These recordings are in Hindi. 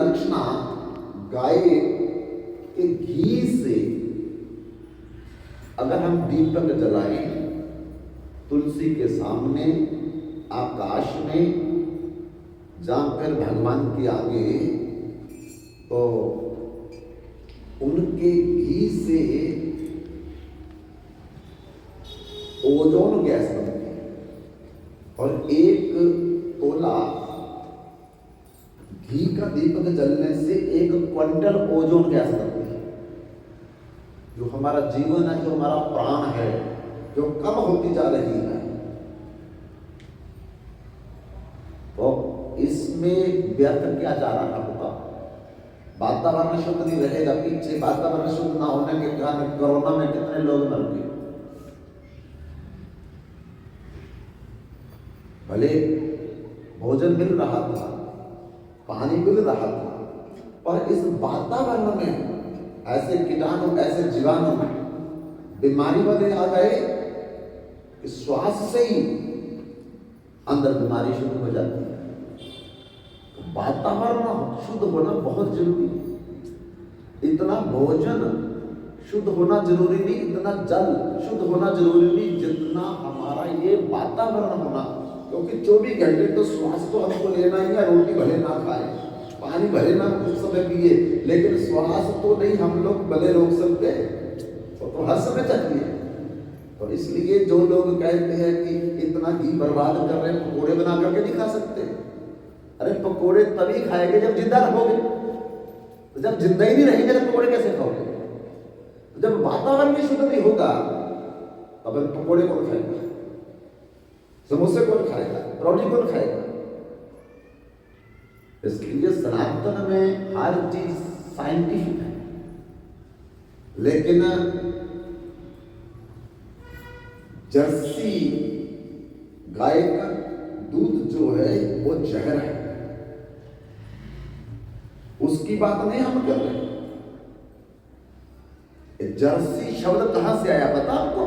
दक्षिणा गाय के घी से अगर हम दीपक जलाएं तुलसी के सामने, आकाश में, जहां फिर भगवान के आगे, तो उनके घी से ओजोन गैस बनती है और एक तोला घी का दीपक जलने से 1 क्विंटल ओजोन गैस बनती है। जो हमारा जीवन है, जो हमारा प्राण है, जो कम होती जा रही है, तो इसमें व्यर्थ क्या जा रहा होगा? वातावरण शुद्ध नहीं रहेगा। पीछे वातावरण शुद्ध ना होने के कारण कोरोना में कितने लोग मर गए। भले भोजन मिल रहा था, पानी मिल रहा था, पर इस वातावरण में ऐसे कीटाणु, ऐसे जीवाणु, बीमारी वाले आ गए कि श्वास से ही अंदर बीमारी शुरू हो जाती है। तो वातावरण शुद्ध होना बहुत जरूरी है। इतना भोजन शुद्ध होना जरूरी नहीं, इतना जल शुद्ध होना जरूरी नहीं, जितना हमारा ये वातावरण होना। क्योंकि 24 घंटे तो श्वास तो हमको लेना ही है। रोटी भले ना खाए, पानी भले ना कुछ समय पिए, लेकिन श्वास तो नहीं हम लोग भले रोक सकते, तो हर समय चाहिए। तो इसलिए जो लोग कहते हैं कि इतना घी बर्बाद कर रहे हैं, पकौड़े बना करके नहीं खा सकते। अरे पकौड़े तभी खाएंगे जब जिंदा रहोगे। तो जब जिंदा ही नहीं रहेंगे तो पकौड़े कैसे खाओगे? तो जब वातावरण भी शुद्ध नहीं होगा, तब पकौड़े कौन खाएगा? समोसे कौन खाएगा? रोटी कौन खाएगा? इसलिए सनातन में हर चीज साइंटिफिक है, लेकिन जर्सी गाय का दूध जो है वो जहर है। उसकी बात नहीं हम कर रहे। जर्सी शब्द कहां से आया पता आपको?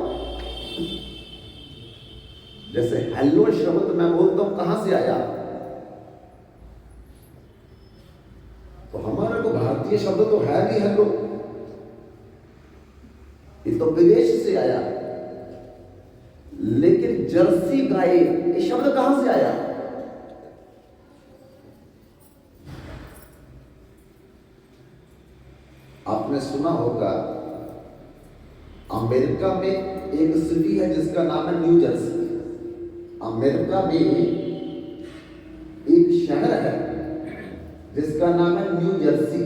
जैसे हेलो शब्द मैं बोलता हूं, कहां से आया? तो हमारा तो भारतीय शब्द तो है नहीं हेलो, ये तो विदेश से आया। लेकिन जर्सी गाय ये शब्द कहां से आया? आपने सुना होगा, अमेरिका में एक सिटी है जिसका नाम है न्यू जर्सी। अमेरिका में एक शहर है जिसका नाम है न्यू जर्सी,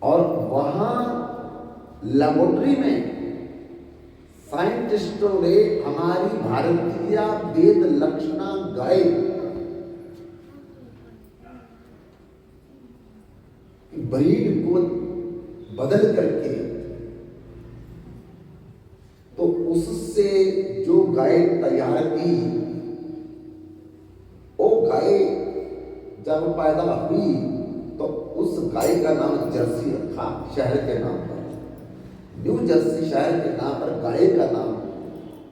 और वहां लेबोरेटरी में साइंटिस्टों ने हमारी भारतीय वेद लक्षणा गाय ब्रीड को बदल करके, तो उससे जो गाय तैयार की, वो गाय जब पैदा हुई तो उस गाय का नाम जर्सी रखा, शहर के नाम पर। न्यू जर्सी शहर के नाम पर गाय का नाम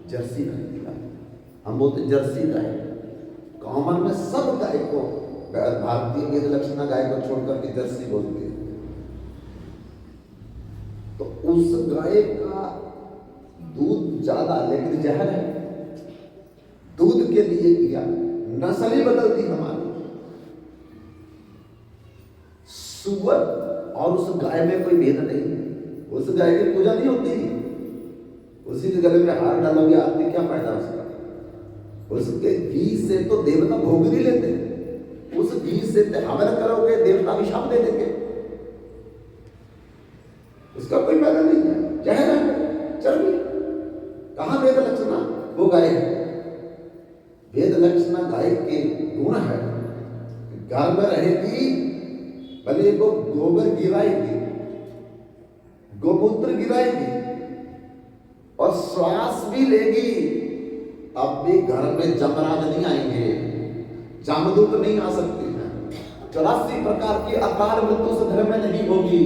जर्सी रख दिया। हम बोलते जर्सी गाय। कॉमन में सब गाय को, भारतीय वेद लक्षणा गाय को छोड़कर के जर्सी बोलते हैं। तो उस गाय का दूध ज्यादा, लेकिन जहर है। दूध के लिए किया, नस्ल ही बदल दी हमारी। सुअर और उस गाय में कोई भेद नहीं है। उस गाय की पूजा नहीं होती, उसी के गले में हार डालोगे आरती, क्या फायदा उसका? उसके घी से तो देवता भोग नहीं लेते। उस घी से हवन करोगे, देवता अभिशाप दे देंगे। उसका कोई फायदा नहीं है, जहर है, चर्बी। कहां वेद लक्षणा? वो गाय है। वेद लक्षणा गाय के गुण है। घर में रहेगी, भले वो गोबर गिराएगी, गोमूत्र गिराएगी और श्वास भी लेगी, अब भी घर में जमराज नहीं आएंगे, जामदूत नहीं आ सकते हैं। 84 प्रकार की अकाल मृत्यु उस घर में नहीं होगी।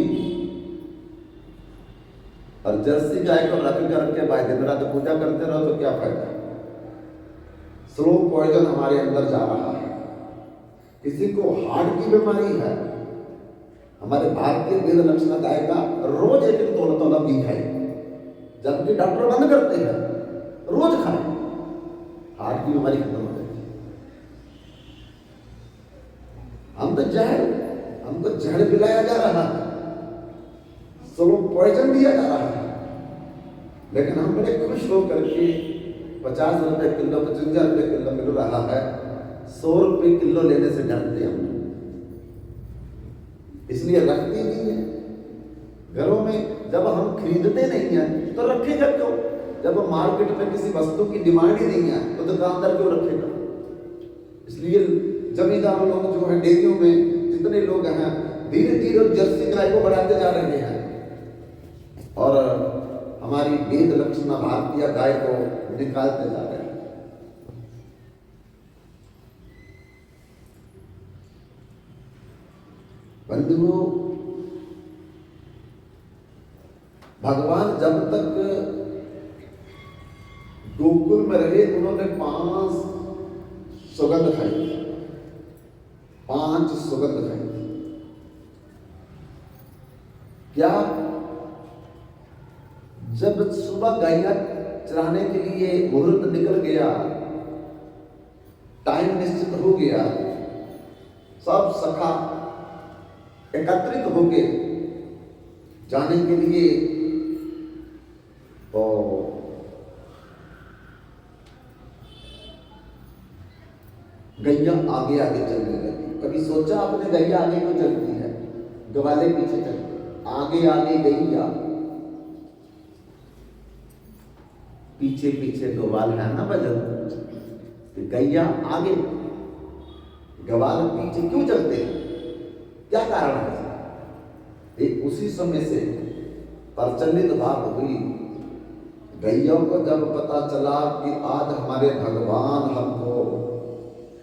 और जर्सी गाय को रख करके भाई दिन रात पूजा करते रहो तो क्या फायदा? स्लो पॉइजन हमारे अंदर जा रहा है। किसी को हार्ट की बीमारी है, हमारे भारतीय वेद लक्षण गाय का रोज एक एक तोला तोला घी खाए, जबकि डॉक्टर बंद करते हैं, रोज खाए, हार्ट की बीमारी खत्म हो जाती है। हमको जहर पिलाया जा रहा है, स्लो पॉइजन दिया जा रहा है, लेकिन हम बड़े खुश होकर के 50 रुपए किलो 55 रुपए किलो मिल रहा है, 100 रुपए किलो लेने से डरते हम, इसलिए रखते नहीं है घरों में। जब हम खरीदते नहीं है तो रखेगा क्यों? जब मार्केट में किसी वस्तु की डिमांड ही नहीं है तो दुकानदार क्यों रखेगा? इसलिए जमींदार लोग जो है, डेयरियों में जितने लोग हैं, धीरे धीरे जर्सी गाय को बढ़ाते जा रहे हैं और हमारी वेद लक्षण भारतीय गाय को निकालते जा रहे हैं। बंधुओं, भगवान जब तक गोकुल में रहे उन्होंने 5 सुगंध खाई, 5 सुगंध खाई। क्या? जब सुबह गायिया चराने के लिए मुहूर्त निकल गया, टाइम निश्चित हो गया, सब सखा एकत्रित होके जाने के लिए, तो गैया आगे आगे चलने लगी। कभी सोचा आपने गैया आगे क्यों चलती है? ग्वाले पीछे चलते, आगे आगे गैया, पीछे पीछे ग्वाल है ना वजन, तो गैया आगे ग्वाल पीछे क्यों चलते हैं? क्या कारण है? एक उसी समय से प्रचलित बात हुई। गैयों को जब पता चला कि आज हमारे भगवान हमको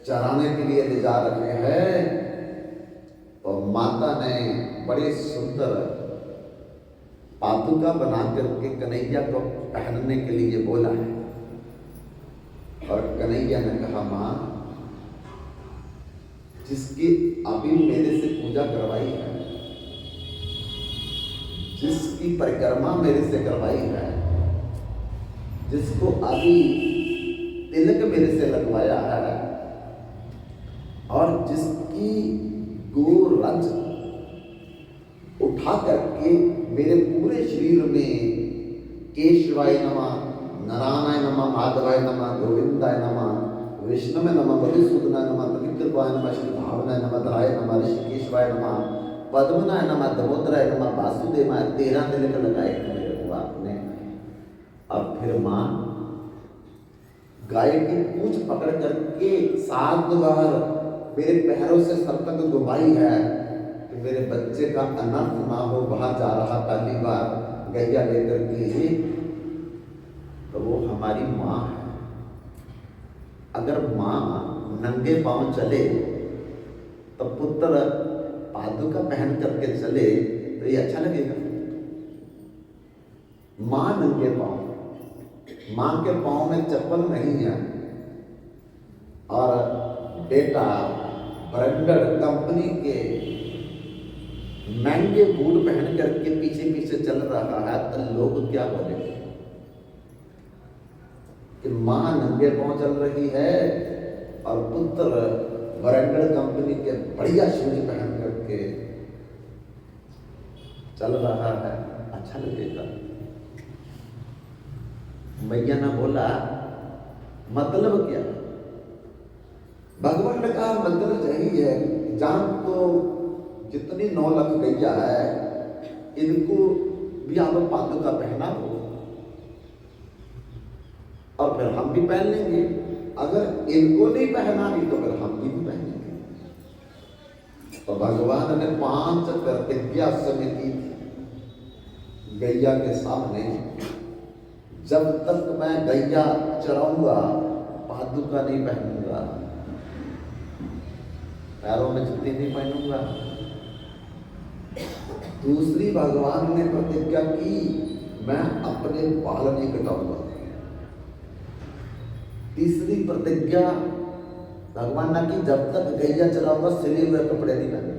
चराने के लिए ले जा रहे हैं, तो माता ने बड़े सुंदर पादुका बना करके कन्हैया को पहनने के लिए बोला है। और कन्हैया ने कहा, माँ, जिसकी अभी मेरे से पूजा करवाई है, जिसकी परिक्रमा मेरे से करवाई है, जिसको अभी तिलक मेरे से लगवाया है, और जिसकी गोरज उठा करके मेरे पूरे शरीर में केशवाय नमः, नारायणाय नमः, माधवाय नमः, गोविंदाय नमः, विष्णुवे नमः, मधुसूदनाय नमः, पवित्रवाय नमः, श्री भावनाय नमः, धराय नमः, ऋषिकेशवाय नमः, पद्मनाय नमः, दामोदराय नमः, वासुदेवाय, 13 तिलक लगाए मेरे को आपने। अब फिर माँ गाय की पूंछ पकड़ करके 7 बार मेरे पैरों से सर तक घुमाई है कि मेरे बच्चे का अनर्थ ना हो। बाहर जा रहा पहली बार गैया लेकर के, तो वो हमारी माँ है। अगर माँ नंगे पांव चले तो पुत्र पादुका पहन करके चले तो ये अच्छा लगेगा? माँ नंगे पांव, माँ के पांव में चप्पल नहीं है, और बेटा ब्रांडेड कंपनी के महंगे बूट पहन करके पीछे पीछे चल रहा है, तो लोग क्या बोलेंगे कि माँ नंगे पांव चल रही है और पुत्र ब्रांडेड कंपनी के बढ़िया शूज पहन करके चल रहा है, अच्छा लगेगा? मैया ने बोला, मतलब क्या? भगवान ने कहा, मतलब यही है, जान तो जितनी 9 लाख गैया है, इनको भी आप पादुका पहना हो और फिर हम भी पहन लेंगे। अगर इनको नहीं पहनानी तो फिर हम भी पहनेंगे। तो भगवान ने 5 प्रतिज्ञा समिति गैया के सामने, जब तक मैं गैया चराऊंगा पादुका नहीं पहनूंगा, पैरों में जूते नहीं पहनूंगा। दूसरी भगवान ने प्रतिज्ञा की, मैं अपने बाल नहीं कटाऊंगा। तीसरी प्रतिज्ञा, भगवान ना कि जब तक गैया चलाऊंगा सिले हुए कपड़े नहीं लगे।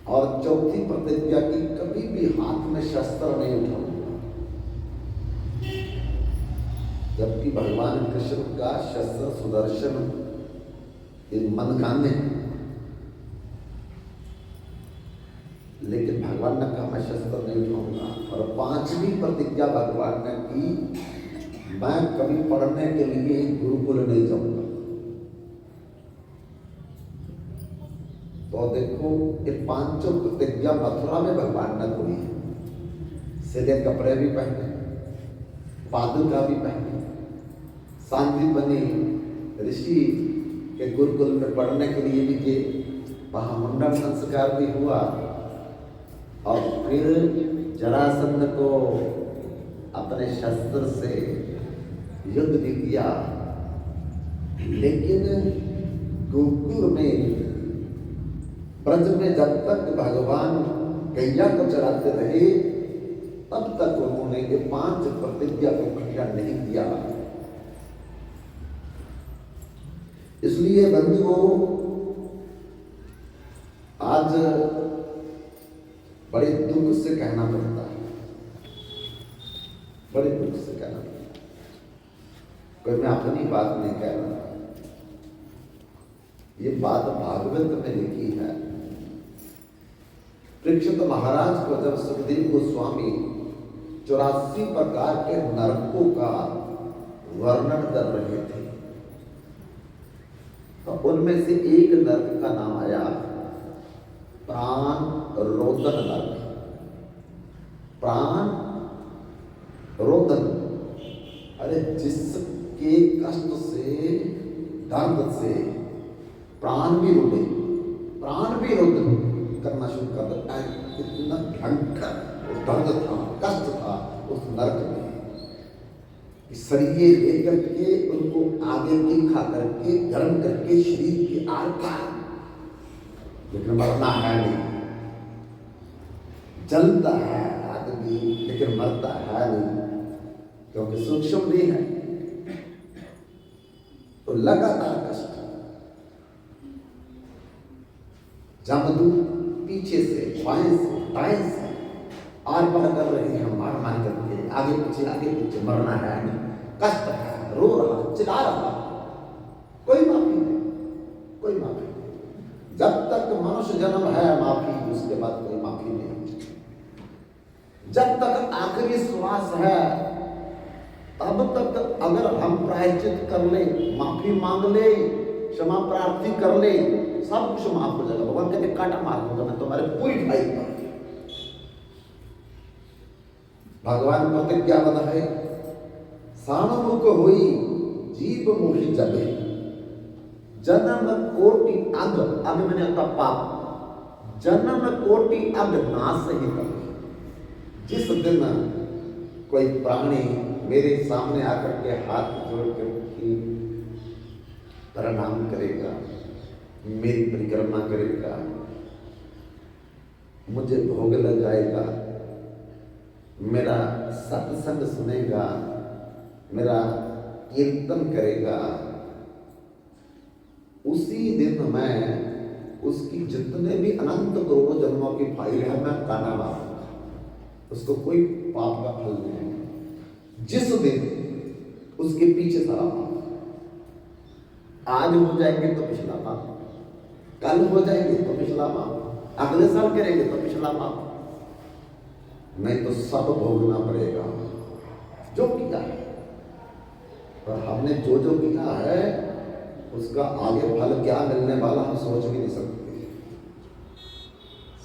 और चौथी प्रतिज्ञा की कभी भी हाथ में शस्त्र नहीं उठाऊंगा। जबकि भगवान कृष्ण का शस्त्र सुदर्शन मनकाने, लेकिन भगवान ने कहा मैं शस्त्र नहीं उठाऊंगा। और पांचवी प्रतिज्ञा भगवान ने की, मैं कभी पढ़ने के लिए गुरुकुल नहीं जाऊंगा। तो देखो ये पांचों प्रतिज्ञा मथुरा में भगवान ने कोई सिले कपड़े भी पहने, पादुका भी पहने, सांदीपनी ऋषि के गुरुकुल में पढ़ने के लिए भी गए, वहां मुंडन संस्कार भी हुआ। और फिर जरासंध को अपने शस्त्र से युद्ध भी किया। लेकिन गोकुल में ब्रज में जब तक भगवान गैया को चलाते रहे तब तक उन्होंने ये 5 प्रतिज्ञा को खंडन नहीं किया। इसलिए बंधुओं आज बड़े दुख से कहना पड़ता है, बड़े दुख से कहना पड़ता है। कोई मैं अपनी बात नहीं कह रहा, ये बात भागवत में लिखी है। परीक्षित महाराज को जब सुखदेव गोस्वामी 84 प्रकार के नरकों का वर्णन कर रहे थे तो उनमें से एक नरक का नाम आया प्राण रोदन नरक। प्राण रोदन, अरे जिसके कष्ट से, दर्द से प्राण भी रोदे, प्राण भी रोदन करना शुरू कर देता है। इतना भयंकर दर्द था, कष्ट था उस नरक में। सरिये लेकर के उनको आगे तीखा करके गर्म करके शरीर के आर पार, लेकिन मरना है नहीं। जलता है आदमी लेकिन मरता है नहीं, क्योंकि सूक्ष्म भी है। तो लगातार कष्ट, जमदूत पीछे से, बाएं से, दाएं से आर पार कर रहे हैं, मार मार करके आगे पीछे मरना है नहीं, कष्ट है, रो रहा, चिल्ला रहा, कोई माफी नहीं, कोई माफी नहीं। जब तक मनुष्य जन्म है माफी, उसके बाद कोई माफी नहीं। जब तक आखिरी श्वास है तब तक अगर हम प्रायश्चित कर ले, माफी मांग ले, क्षमा प्रार्थी कर ले, सब कुछ माफ हो जाएगा। भगवान कहते काटा मार दूंगा मैं तुम्हारे पूरी भाई पर। भगवान प्रतिज्ञाबद्ध है, साणमुख हुई जीव मोहि जगे, जन्म कोटि अग, अग मैंने होता पाप, जन्म कोटि अग नाश ही तब। जिस दिन कोई प्राणी मेरे सामने आकर के हाथ जोड़ कर प्रणाम करेगा, मेरी परिक्रमा करेगा, मुझे भोग लगाएगा, मेरा सत्संग सुनेगा, मेरा कीर्तन करेगा, उसी दिन मैं उसकी जितने भी अनंत करोड़ों जन्मों की फाइल है मैं काटा मारूंगा, उसको कोई पाप का फल नहीं है। जिस दिन उसके पीछे सारा पाप, आज हो जाएंगे तो पिछला पाप, कल हो जाएंगे तो पिछला पाप, अगले साल करेंगे तो पिछला पाप, नहीं तो सब भोगना पड़ेगा जो किया है। पर हमने जो जो किया है उसका आगे फल क्या मिलने वाला हम सोच भी नहीं सकते,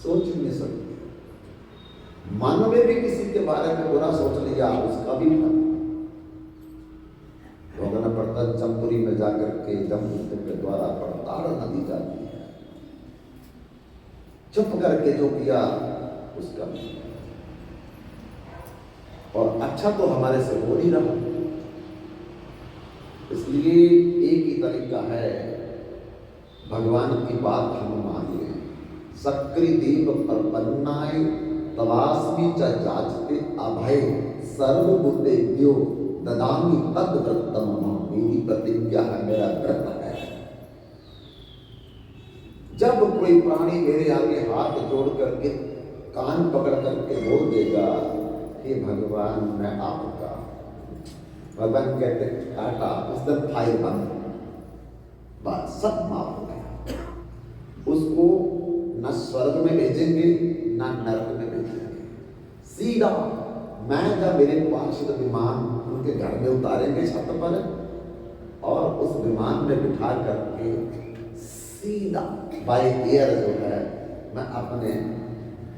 सोच भी नहीं सकते। मन में भी किसी के बारे में बुरा सोच लिया, उसका भी फल भोगना पड़ता। जमपुरी में जाकर के जमदूत के द्वारा पड़ताड़ नदी जाती है, चुप करके जो किया उसका भी। और अच्छा तो हमारे से हो नहीं रहा, इसलिए एक ही तरीका है, भगवान की बात हम मानिए। सक्री दीप प्रपन्नाय तवास्मि च जाचते अभय सर्वभूतेभ्यो ददामि तद्व्रतम मेरी प्रतिज्ञा है, मेरा व्रत है। जब कोई प्राणी मेरे आगे हाथ जोड़ करके कान पकड़ करके बोल देगा, हे भगवान मैं आपका, भगवान कहते टाटा, उस दिन फाइल बंद, बस सब माफ हो गया। उसको न स्वर्ग में भेजेंगे न नरक में भेजेंगे, सीधा मैं जब मेरे पार्षद विमान उनके घर में उतारेंगे छत पर, और उस विमान में बिठा करके सीधा बाय एयर जो है मैं अपने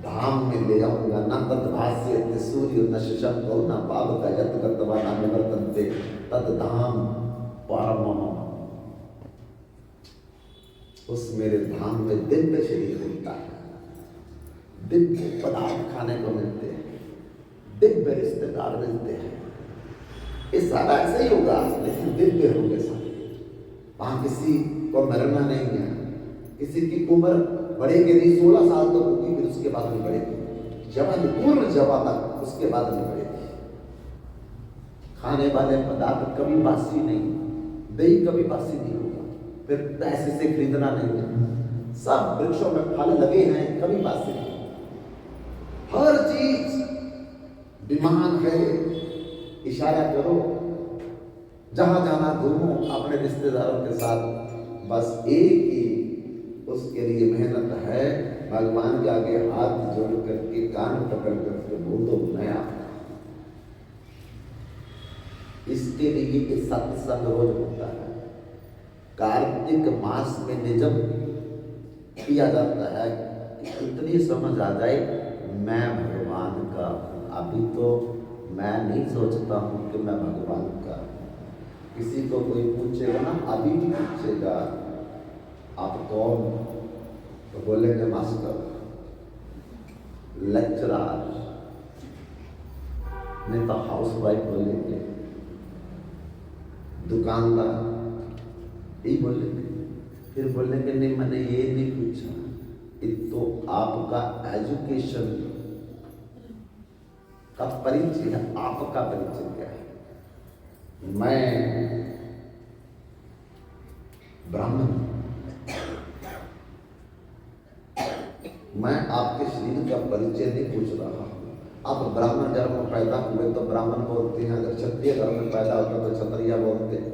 धाम में ले जाऊंगा। न तद्भाष्यते सूर्य न शशंको न पावक यत् कृत्वा न निवर्तन्ते तद्धाम परमम्। उस मेरे धाम में दिव्य शरीर मिलता है, दिव्य पदार्थ खाने को मिलते हैं, दिव्य रिश्तेदार मिलते हैं। ये सारा ऐसा ही होगा, लेकिन दिव्य होंगे सारे। वहां किसी को मरना नहीं है, किसी की उम्र बढ़ेगी नहीं, 16 साल तक होगी, फिर उसके बाद में बढ़ेगी, जवान पूर्ण जवा तक, उसके बाद में बढ़ेगी। खाने वाले पदार्थ कभी बासी नहीं, दही कभी बासी नहीं होगा, फिर पैसे से खरीदना नहीं है। सब वृक्षों में फल लगे हैं, कभी बासी नहीं। हर चीज विमान है, इशारा करो, जहां जाना घूमो अपने रिश्तेदारों के साथ, बस एक ही उसके लिए मेहनत है, भगवान के आगे हाथ जोड़ करके कान पकड़ करके बोल दो मैं आपका। इसके लिए सत्संग रोज होता है। कार्तिक मास में निजम किया जाता है कि इतनी समझ आ जाए मैं भगवान का। अभी तो मैं नहीं सोचता हूं कि मैं भगवान का। किसी को कोई पूछेगा ना, अभी भी पूछेगा आप कौन, तो बोलेंगे मास्टर, लेक्चरर, नहीं तो हाउस वाइफ बोलेंगे, दुकानदार, यही बोलेंगे। फिर बोलेंगे नहीं मैंने ये नहीं पूछा, ये तो आपका एजुकेशन का परिचय है, आपका परिचय क्या है। मैं ब्राह्मण, मैं आपके शरीर का परिचय नहीं पूछ रहा हूं। आप ब्राह्मण धर्म में पैदा हुए तो ब्राह्मण बोलते हैं, अगर क्षत्रिय धर्म में पैदा होता तो क्षत्रिय बोलते हैं,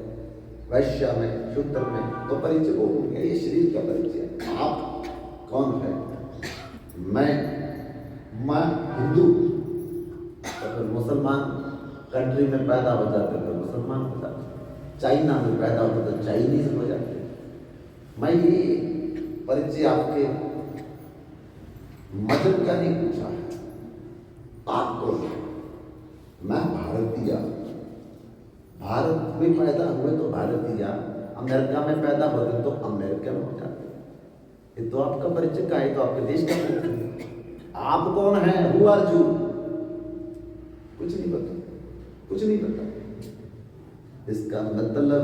वैश्य में शूद्र में तो परिचय बोलेंगे, ये शरीर का परिचय। आप कौन है? मैं हिंदू, अगर मुसलमान कंट्री में पैदा हो जाते तो मुसलमान हो जाते, चाइना में पैदा होते तो चाइनीज हो जाते। मैं ये परिचय आपके मजहब का नहीं पूछा है, आपको। मैं भारतीय, भारत में पैदा हुए तो भारतीय, अमेरिका में पैदा होते तो अमेरिकन हो जाते। ये तो आपका परिचय का है, तो आपके देश का परिचय। आप कौन है? Who are you? कुछ नहीं पता, कुछ नहीं पता। इसका मतलब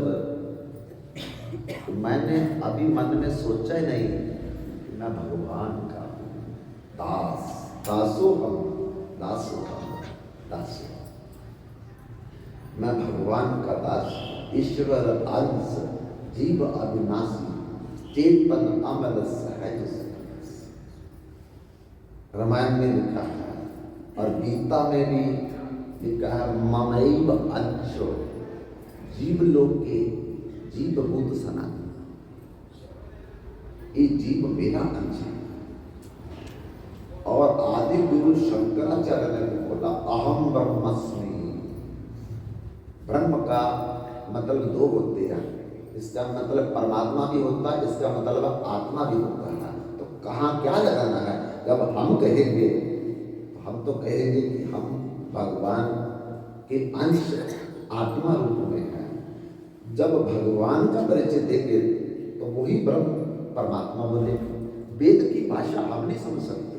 मैंने अभी मन में सोचा ही नहीं कि मैं भगवान का दास, दासो हम, दासो हम, दासो। मैं भगवान का दास, ईश्वर अंश, जीव अविनाशी, चेतन अमर सहज। रामायण में लिखा है और गीता में भी लिखा है, ममैव अंशो जीव लोके जीव भूत सनातन। ये जीव मेरा अंश है। और आदि गुरु शंकराचार्य ने बोला, अहम ब्रह्मस्मि। ब्रह्म का मतलब दो होते हैं, इसका मतलब परमात्मा भी होता है, इसका मतलब आत्मा भी होता है। तो कहाँ क्या लगाना है? जब हम कहेंगे तो हम तो कहेंगे कि हम भगवान के अंश आत्मा रूप में है। जब भगवान का परिचय देंगे तो वही ब्रह्म परमात्मा बोले। वेद की भाषा हम नहीं समझ सकते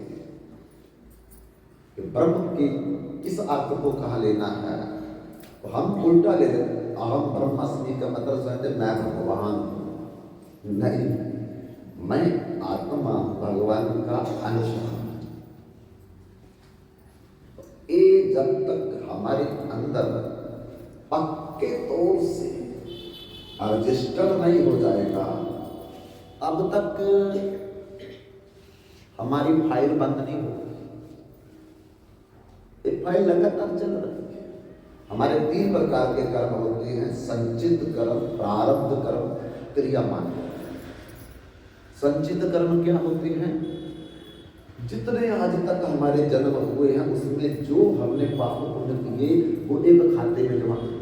कि ब्रह्म के किस अर्थ को कहाँ लेना है, तो हम उल्टा ले लेते। अहम ब्रह्मास्मि का मतलब समझते मैं भगवान हूं। नहीं, मैं आत्मा भगवान का अंश हूं। ये जब तक हमारे अंदर पक्के तौर से रजिस्टर नहीं हो जाएगा, अब तक हमारी फाइल बंद नहीं होगी। ये फाइल लगातार चल रही है। हमारे 3 प्रकार के कर्म होते हैं, संचित कर्म, प्रारब्ध कर्म, क्रियामान कर्म। संचित कर्म क्या होते हैं? जितने आज तक हमारे जन्म हुए हैं उसमें जो हमने पाप पुण्य किए वो एक खाते में जमा कर।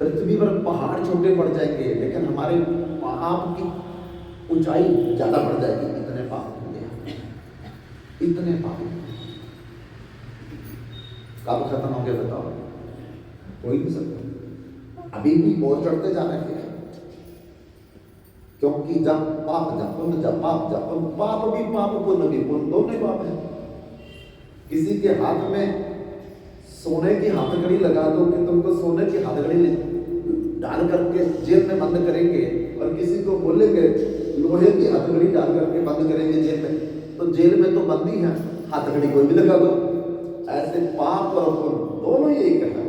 पृथ्वी पर पहाड़ छोटे पड़ जाएंगे लेकिन हमारे पाप की ऊंचाई ज्यादा बढ़ जाएगी। इतने पाप होंगे, इतने पाप कब खत्म होंगे बताओ? कोई नहीं सकता। अभी भी और चढ़ते जा रहे हैं, क्योंकि जब पाप जब पुण्य, जब पाप जब पुण्य, पाप भी पाप पुण्य भी पुण्य, दोनों पाप है। किसी के हाथ में सोने की हथकड़ी लगा दो कि तुमको सोने की हथकड़ी डाल करके जेल में बंद करेंगे, और किसी को बोलेंगे लोहे की हथकड़ी डाल करके बंद करेंगे जेल में, तो जेल में तो बंदी है, हथकड़ी कोई भी लगा दो। ऐसे पाप और पुण्य दोनों ही एक है,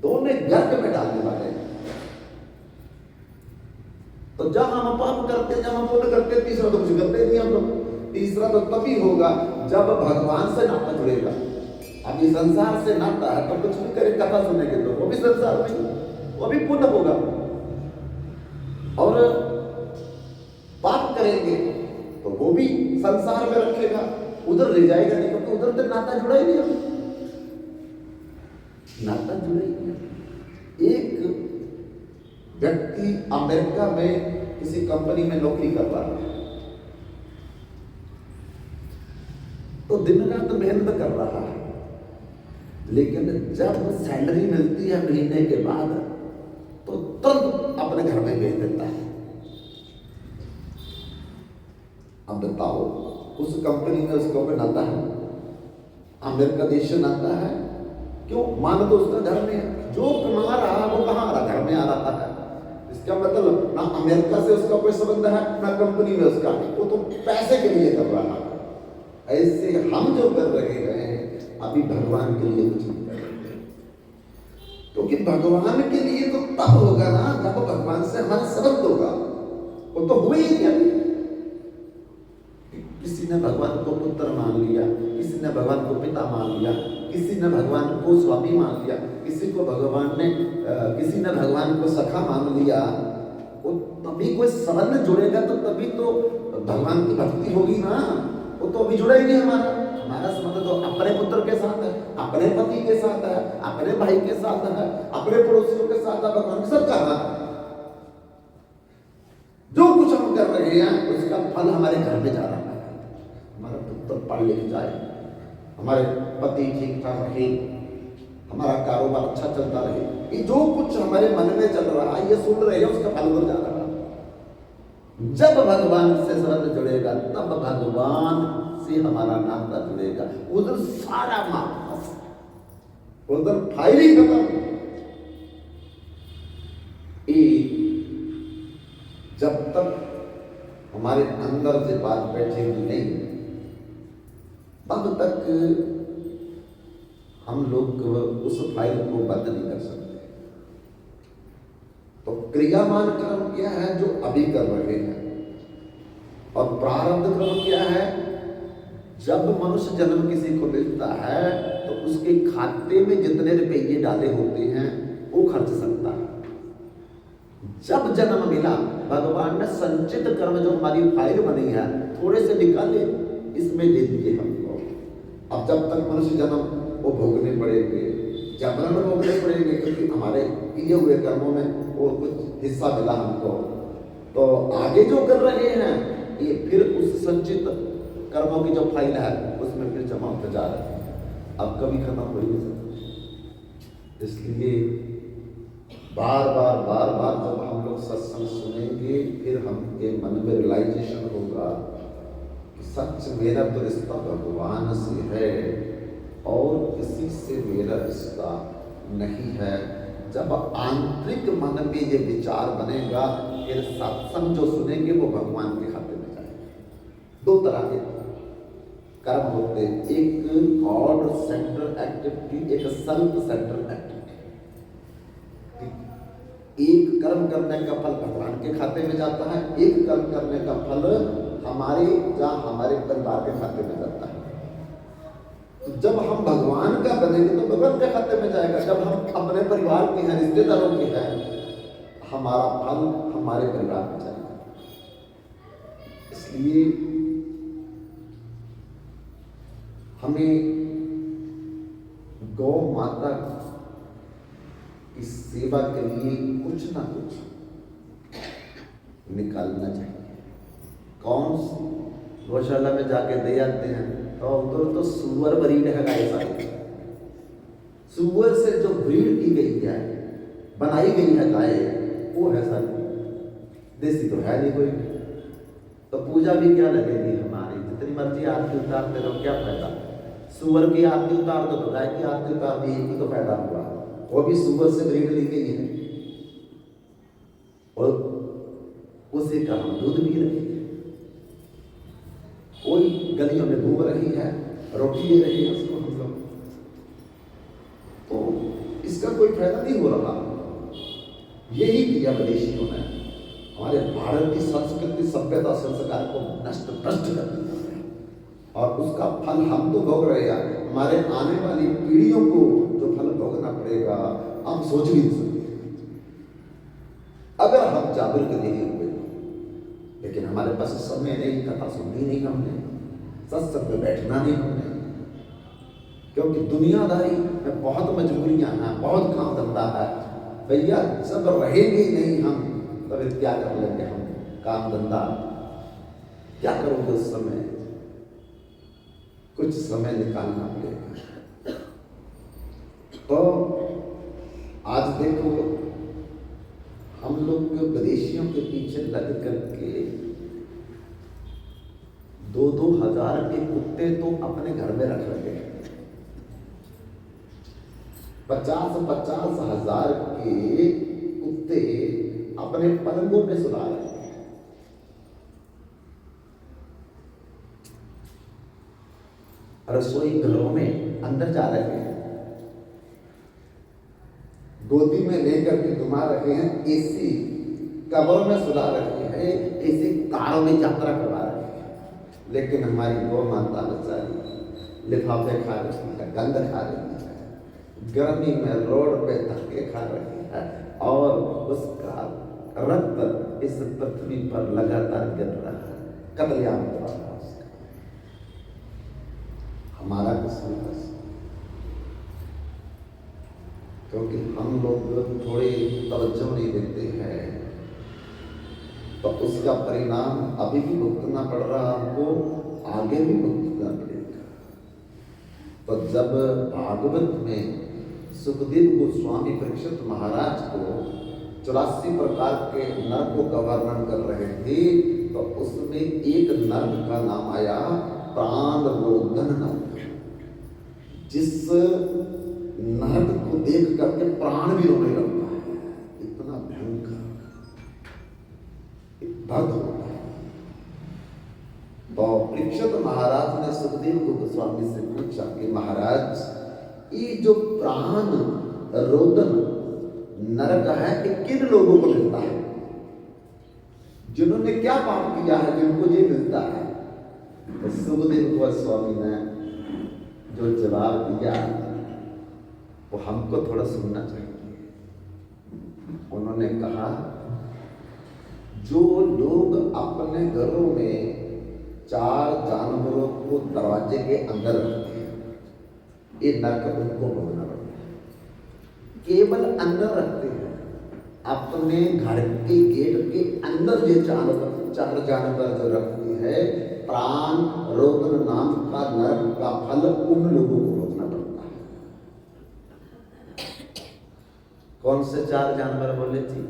दोनों गर्त में डालने वाले हैं। तो जब हम पाप करते, जब हम पुण्य करते, तीसरा तो कुछ करते नहीं हम लोग। तीसरा तो तभी होगा जब भगवान से नाता जुड़ेगा। अभी संसार से नाता है तो कुछ भी करे, कथा सुनेंगे तो वो भी संसार में, वो भी पुण्य होगा। और पाप करेंगे तो वो भी संसार में रखेगा, उधर ले जाएगा नहीं, क्योंकि उधर तो नाता जुड़ा ही नहीं, नाता जुड़ा ही नहीं। एक व्यक्ति अमेरिका में किसी कंपनी में नौकरी कर रहा है, तो दिन रात मेहनत कर रहा है, लेकिन जब सैलरी मिलती है महीने के बाद तो तुरंत अपने घर में भेज देता है। अब बताओ, उस कंपनी में उसको कोई नाता है? अमेरिका देश से नाता है? क्यों? मान तो उसका घर में है, जो कमा रहा है वो कहाँ आ रहा? घर में आ रहा है। इसका मतलब ना अमेरिका से उसका कोई संबंध है ना कंपनी में उसका, वो तो पैसे के लिए कर रहा है। ऐसे हम जो कर रहे हैं अभी भगवान के लिए कुछ नहीं कर रहे, क्योंकि भगवान के लिए तो तब होगा ना जब भगवान से हमारा संबंध होगा। वो तो हुए ही नहीं। किसी ने भगवान को पुत्र मान लिया, किसी ने भगवान को पिता मान लिया, किसी ने भगवान को स्वामी मान लिया, किसी ने भगवान को सखा मान लिया। वो तभी कोई संबंध जुड़ेगा तो तभी तो भगवान की भक्ति होगी ना। वो तो अभी जुड़ा ही नहीं हमारा संबंध तो अपने पुत्र के साथ है, अपने पति के साथ है, अपने भाई के साथ है, अपने पड़ोसियों के साथ है, भगवान के साथ कर रहा है। जो कुछ हम कर रहे हैं उसका फल हमारे घर में जा रहा है। हमारा पुत्र पढ़ लिख जाए, हमारे पति ठीक ठाक रहे, हमारा कारोबार अच्छा चलता रहे, ये जो कुछ हमारे मन में चल रहा है ये सुन रहे हैं, उसका फल उधर जा रहा है। जब भगवान से संबंध जुड़ेगा तब भगवान से हमारा नाता जुड़ेगा, उधर सारा माफ, उधर फाइल ही खत्म। जब तक हमारे अंदर से बात बैठेगी नहीं तब तक हम लोग उस फाइल को बंद नहीं कर सकते। तो क्रियामान कर्म क्या है? जो अभी कर रहे हैं। और प्रारब्ध कर्म क्या है? जब मनुष्य जन्म किसी को मिलता है तो उसके खाते में जितने रुपये डाले होते हैं वो खर्च सकता है। जब जन्म मिला भगवान ने संचित कर्म जो हमारी फाइल बनी है थोड़े से निकाले, इसमें दे दिए हमको। अब जब तक मनुष्य जन्म वो भोगने पड़ेंगे, जबरन भोगने पड़ेंगे, क्योंकि हमारे किए हुए कर्मों में वो कुछ हिस्सा मिला हमको। तो आगे जो कर रहे हैं ये फिर उस संचित कर्मों की जो फाइल है उसमें फिर जमा होते जा रहे हैं, अब कभी खत्म हो ही नहीं सकता। इसलिए बार बार जब हम लोग सत्संग सुनेंगे फिर हमके मन में रियलाइजेशन होगा कि सच मेरा तो रिश्ता भगवान से है और किसी से मेरा रिश्ता नहीं है। जब आंतरिक मन में ये विचार बनेगा फिर सत्संग जो सुनेंगे वो भगवान के खाते में जाएगा। दो तरह के कर्म होते हैं, एक गॉड सेंट्रल एक्टिविटी, एक सेल्फ सेंट्रल एक्टिविटी। एक कर्म करने का फल भगवान के खाते में जाता है, एक कर्म करने का फल हमारे या हमारे परिवार के खाते में जाता है। तो जब हम भगवान का बनेंगे तो भगवान के खाते में जाएगा, जब हम अपने परिवार के हैं, रिश्तेदारों के हैं, हमारा फल हमारे परिवार में जाएगा। इसलिए हमें गौ माता की सेवा के लिए कुछ ना कुछ निकालना चाहिए। कौन सी गौशाला में जाके दे आते हैं तो उधर तो सुअर ब्रीड है गाय सारी, सुअर से जो ब्रीड की गई है, बनाई गई है गाय, वो है सारी, देसी तो है नहीं कोई। तो पूजा भी क्या लगेगी हमारी, जितनी मर्जी आरती उतारते रहो, क्या फायदा। सुअर की आरती उतार दो तो गाय की आरती उतार दी, एक ही तो फायदा हुआ, वो भी सुअर से ब्रीड ली गई है और उसी का हम दूध पी रहे हैं। कोई गलियों में घूम रही है, रोटी ले रही है उसको हम लोग, तो इसका कोई फायदा नहीं हो रहा। यही किया विदेशियों ने, हमारे भारत की संस्कृति, सभ्यता, संस्कार को नष्ट भ्रष्ट कर दिया और उसका फल हम तो भोग रहे हैं। हमारे आने वाली पीढ़ियों को जो फल भोगना पड़ेगा हम सोच भी नहीं सकते अगर हम जागरूक नहीं हुए। लेकिन हमारे पास समय नहीं, कथा सुननी नहीं हमने, सत्संग में बैठना नहीं हमने, क्योंकि दुनियादारी में बहुत मजबूरियां हैं, बहुत काम धंधा है भैया। जब रहेंगे ही नहीं हम तो फिर क्या कर लेंगे हम, काम धंधा क्या करोगे उस समय। कुछ समय निकालना पड़ेगा। तो आज देखो हम लोग विदेशियों के पीछे लग करके 2-2 हजार के कुत्ते तो अपने घर में रख रहे हैं, 50-50 हजार के कुत्ते अपने पलंगों में सुला रहे हैं। रसोई घरों में अंदर जा रहे हैं, गोदी में लेकर के घुमा रहे हैं, एसी कमरों में सुला रहे हैं, एसी कारों में यात्रा करवा रहे हैं। लेकिन हमारी गौ माता बेचारी लिफाफे खा रही है, गंद खा रही है, गर्मी में रोड पे धक्के खा रही है और उसका रक्त इस पृथ्वी पर लगातार गिर रहा है, कत्लेआम हो रहा है उसका। हमारा कसूर है, क्योंकि हम लोग थोड़ी तवज्जो नहीं देते हैं, तो उसका परिणाम अभी भी भुगतना पड़ रहा, हमको आगे भी भुगतना पड़ेगा। तो जब भागवत में सुखदेव गोस्वामी परीक्षित महाराज को 84 प्रकार के नरकों का वर्णन कर रहे थे, तो उसमें एक नर्क का नाम आया प्राण रोदन नर्क, जिस नर्क को देख करके प्राण भी रोने लगता है, इतना भयंकर दर्द होता है। तो परीक्षित महाराज ने सुखदेव गोस्वामी से पूछा कि महाराज, ये जो प्राण रोदन नरक है ये किन लोगों को मिलता है, जिन्होंने क्या पाप किया है जिनको ये मिलता है। तो सुखदेव गोस्वामी ने जो जवाब दिया वो हमको थोड़ा सुनना चाहिए। उन्होंने कहा, जो लोग अपने घरों में 4 जानवरों को दरवाजे के अंदर रखते हैं, ये नरक उनको भोगना पड़ता है। केवल अंदर रखते हैं, अपने घर के गेट के अंदर ये 4 जानवर जो रखते हैं, प्राण रोदन नाम का नरक का फल उन लोगों को भोगना पड़ता है। कौन से 4 जानवर बोले थे?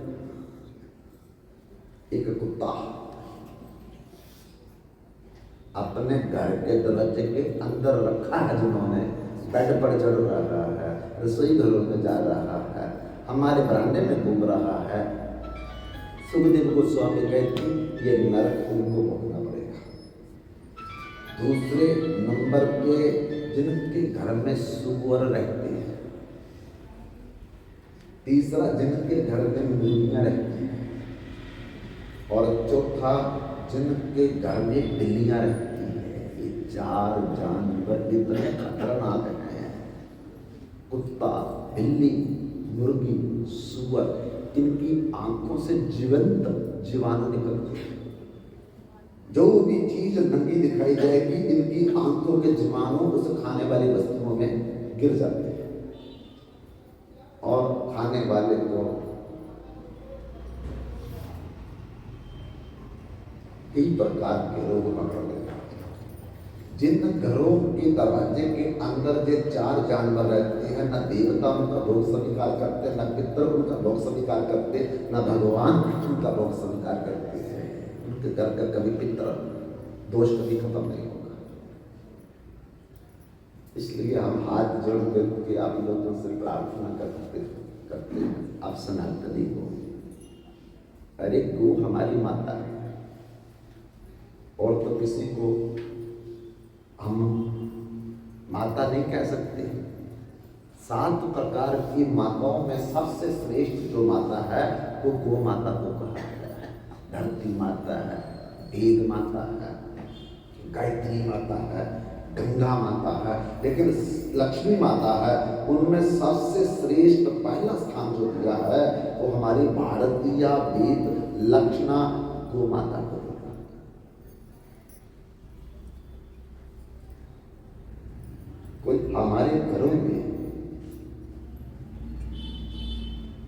एक कुत्ता अपने घर के दरवाजे के अंदर रखा है, जिन्होंने बेड पर चढ़ रहा है, रसोई घरों में जा रहा है, हमारे बरामदे में घूम रहा है। सुखदेव गोस्वामी कहते ये नरक उनको भोगना पड़ेगा। दूसरे नंबर पे जिनके घर में सुअर रहते हैं, तीसरा जिनके घर में मुर्गियां रहती हैं, और चौथा जिनके घर में बिल्लियां रहती हैं। ये 4 जानवर इतने खतरनाक हैं। कुत्ता, बिल्ली, मुर्गी, सुअर, इनकी आंखों से जीवंत जीवाणु निकलते हैं। जो भी चीज नंगी दिखाई जाएगी, इनकी आंखों के जीवाणु उस खाने वाली वस्तुओं में गिर जाते हैं और खाने वाले को कई प्रकार के रोग पकड़ लेते हैं। जिन घरों के दरवाजे के अंदर जो 4 जानवर रहते हैं, न देवता उनका भोग स्वीकार करते, न पितर उनका भोग स्वीकार करते, न भगवान उनका भोग स्वीकार करते हैं। उनके घर का कभी पितर दोष कभी खत्म नहीं होगा। इसलिए हम हाथ जोड़ करके आप लोगों से प्रार्थना करते हैं, आप सनातनी हो। अरे गो हमारी माता है, और तो किसी को हम माता नहीं कह सकते। 7 प्रकार की माताओं में सबसे श्रेष्ठ जो माता है वो गो माता को कहा गया है। धरती माता है, वेद माता है, गायत्री माता है, गंगा माता है, लेकिन लक्ष्मी माता है। उनमें सबसे श्रेष्ठ पहला स्थान जो दिया है वो हमारी भारतीय वेद लक्षणा गो माता को। कोई हमारे घरों में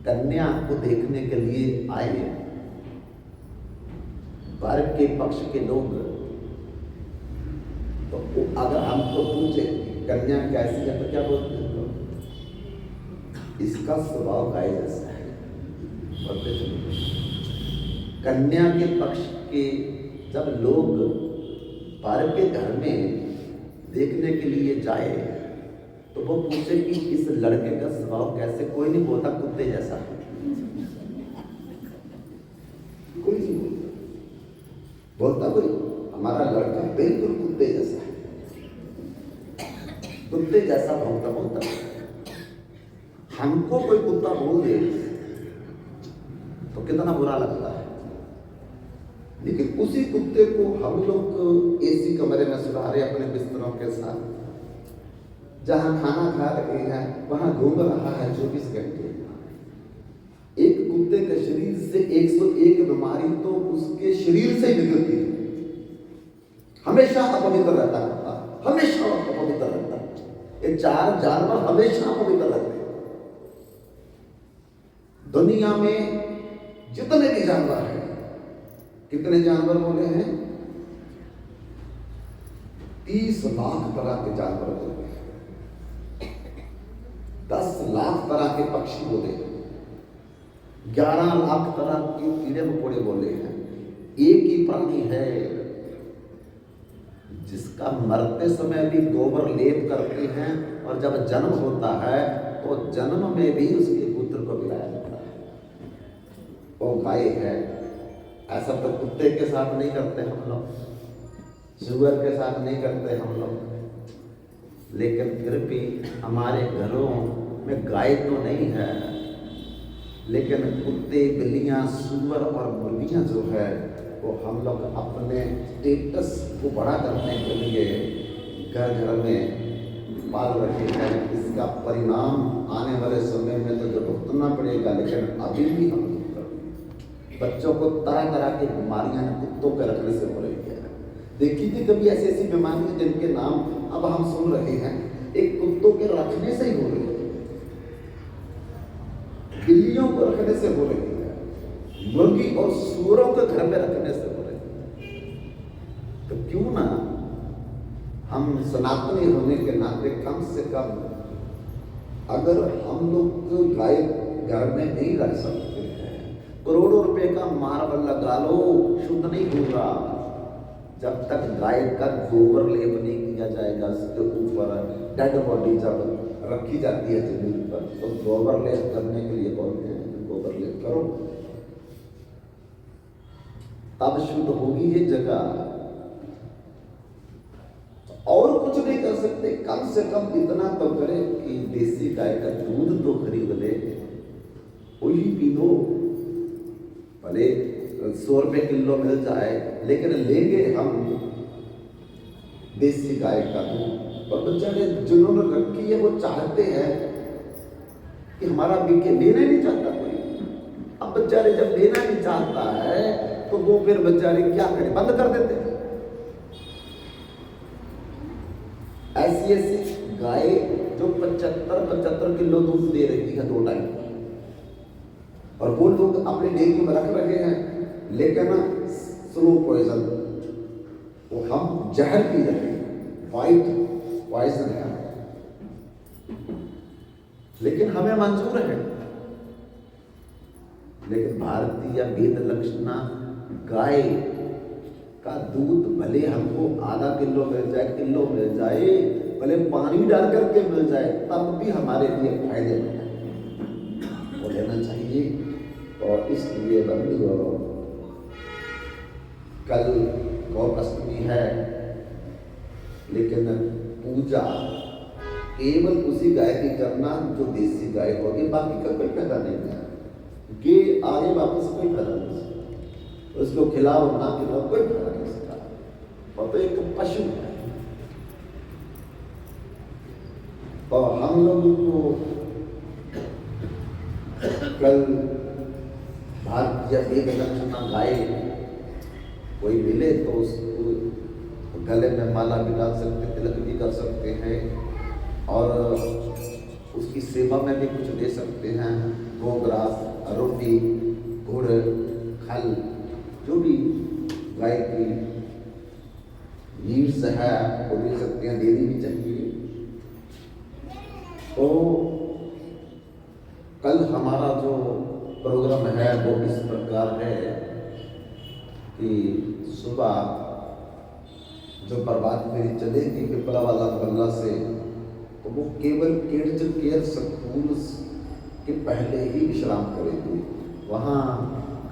कन्या को देखने के लिए आए, वर के पक्ष के लोग, तो अगर हमको पूछे कन्या कैसी है तो क्या बोलते हैं लोग? इसका स्वभाव गाय जैसा है। बोलते कन्या के पक्ष के जब लोग वर के घर में देखने के लिए जाए तो वो पूछे कि इस लड़के का स्वभाव कैसे? कोई नहीं बोलता कुत्ते जैसा है, कोई नहीं बोलता कोई हमारा लड़का बिल्कुल कुत्ते जैसा है, कुत्ते जैसा बोलता। हमको कोई कुत्ता बोल दे तो कितना बुरा लगता है, लेकिन उसी कुत्ते को हम लोग एसी कमरे में सुला रहे अपने बिस्तरों के साथ, जहां खाना खा रहे हैं वहां घूम रहा है 24 घंटे। एक कुत्ते के शरीर से 101 बीमारी तो उसके शरीर से ही निकलती है। हमेशा अपवित्र रहता है, हमेशा अपवित्र रहता है। ये 4 जानवर हमेशा अपवित्र रहते हैं। दुनिया में जितने भी जानवर हैं, कितने जानवर बोले हैं? 30 लाख तरह के जानवर बोले हैं, 10 लाख तरह के पक्षी बोले हैं, 11 लाख तरह के कीड़े मकोड़े बोले हैं। एक ही प्राणी है जिसका मरते समय भी गोबर लेप करते हैं, और जब जन्म होता है तो जन्म में भी उसके पुत्र को मिलाया जाता है, वो गाय है। ऐसा तो कुत्ते के साथ नहीं करते हम लोग, सुअर के साथ नहीं करते हम लोग, लेकिन फिर भी हमारे घरों में गाय तो नहीं है, लेकिन कुत्ते, बिल्लियां, सुअर और मुर्गियां जो है वो हम लोग अपने स्टेटस को बड़ा करने के लिए घर घर में पाल रखे हैं। इसका परिणाम आने वाले समय में तो जो भुगतना पड़ेगा, लेकिन अभी भी हम बच्चों को तरह तरह की बीमारियां कुत्तों के रखने से हो रही है। देखी थी कभी ऐसी ऐसी बीमारियां जिनके नाम अब हम सुन रहे हैं, एक कुत्तों के रखने से ही हो रही है, बिल्लियों को रखने से हो रही है, मुर्गी और सूअरों के घर में रखने से हो रही है। तो क्यों ना हम सनातनी होने के नाते कम से कम, अगर हम लोग गाय घर में नहीं रख सकते, करोड़ों रुपए का मार्बल लगा लो, शुद्ध नहीं होगा जब तक गाय का गोबर लेप नहीं किया जाएगा। उसके ऊपर डेड बॉडी जब रखी जाती है जमीन पर, तो गोबर लेप करने के लिए बोलते हैं गोबर लेप करो, तब शुद्ध होगी ये जगह। और कुछ नहीं कर सकते, कम से कम इतना तो करें कि देसी गाय का दूध तो खरीद ले, वही पी लो। भले 100 रुपये किलो मिल जाए, लेकिन लेंगे हम देसी गाय का दूध। और बेचारे जिन्होंने रखी है वो चाहते हैं कि हमारा बिके, लेना नहीं चाहता कोई। अब बेचारे जब लेना नहीं चाहता है तो वो फिर बेचारे क्या करें, बंद कर देते हैं। ऐसी ऐसी गाय जो 75 किलो दूध दे रही है 2 टाइम, और वो लोग अपने डेयरी में रख रहे हैं, लेकिन स्लो पॉइजन, वो हम जहर पी रहे हैं, वाइट पॉइजन है, लेकिन हमें मंजूर है। लेकिन भारतीय वेद लक्षणा गाय का दूध भले हमको आधा किलो मिल जाए, किलो मिल जाए, भले पानी डाल करके मिल जाए, तब भी हमारे लिए फायदेमंद है, वो लेना चाहिए। और इसलिए बंधुओं, कल गौअष्टमी है, लेकिन पूजा केवल उसी गाय की करना जो देसी गाय होगी, बाकी का कोई फायदा नहीं है। गे आगे वापस कोई फायदा नहीं, उसको खिलाओ ना खिलाओ कोई फायदा नहीं सकता, वो तो एक पशु है। तो हम लोगों को कल भारतीय वेद लक्षणा गाय कोई मिले तो उसको गले में माला भी डाल सकते, तिलक भी कर सकते हैं, और उसकी सेवा में भी कुछ दे सकते हैं। गोग्रास, रोटी, गुड़, खल, जो भी गाय की नीड्स है वो दे सकते हैं, देनी भी चाहिए। तो कल हमारा जो प्रोग्राम है वो इस प्रकार है कि सुबह जो प्रभात फेरी चलेगी पिपरा वाला मोहल्ला से, तो वो केवल किड्स केयर स्कूल के पहले ही विश्राम करेगी। वहाँ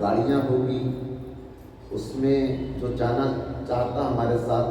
गाड़ियाँ होगी, उसमें जो जाना चाहता हमारे साथ